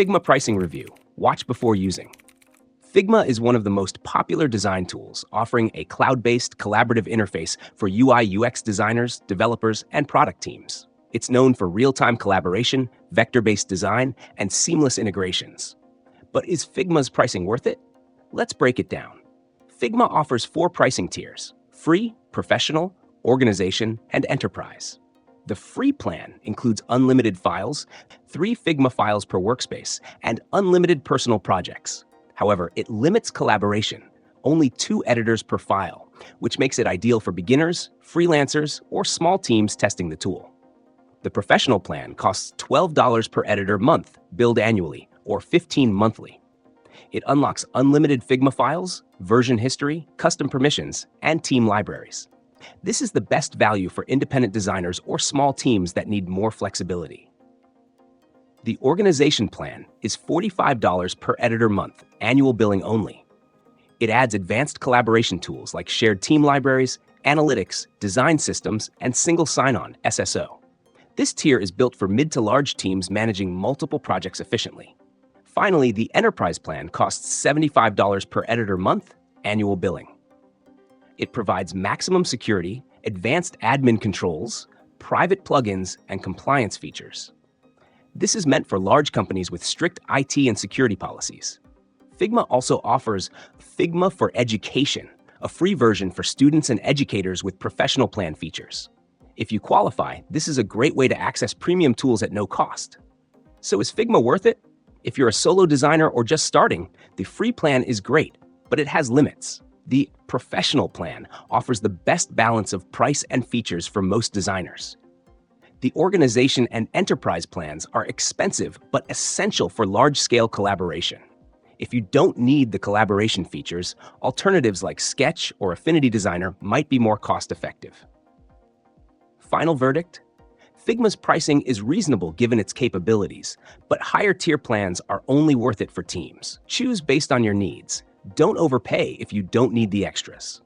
Figma pricing review. Watch before using. Figma is one of the most popular design tools, offering a cloud-based collaborative interface for UI/UX designers, developers, and product teams. It's known for real-time collaboration, vector-based design, and seamless integrations. But is Figma's pricing worth it? Let's break it down. Figma offers 4 pricing tiers: free, professional, organization, and enterprise. The free plan includes unlimited files, 3 Figma files per workspace, and unlimited personal projects. However, it limits collaboration, only 2 editors per file, which makes it ideal for beginners, freelancers, or small teams testing the tool. The professional plan costs $12 per editor month, billed annually, or $15 monthly. It unlocks unlimited Figma files, version history, custom permissions, and team libraries. This is the best value for independent designers or small teams that need more flexibility. The organization plan is $45 per editor month, annual billing only. It adds advanced collaboration tools like shared team libraries, analytics, design systems, and single sign-on (SSO). This tier is built for mid to large teams managing multiple projects efficiently. Finally, the enterprise plan costs $75 per editor month, annual billing. It provides maximum security, advanced admin controls, private plugins, and compliance features. This is meant for large companies with strict IT and security policies. Figma also offers Figma for Education, a free version for students and educators with professional plan features. If you qualify, this is a great way to access premium tools at no cost. So is Figma worth it? If you're a solo designer or just starting, the free plan is great, but it has limits. The professional plan offers the best balance of price and features for most designers. The organization and enterprise plans are expensive but essential for large-scale collaboration. If you don't need the collaboration features, alternatives like Sketch or Affinity Designer might be more cost-effective. Final verdict? Figma's pricing is reasonable given its capabilities, but higher-tier plans are only worth it for teams. Choose based on your needs. Don't overpay if you don't need the extras.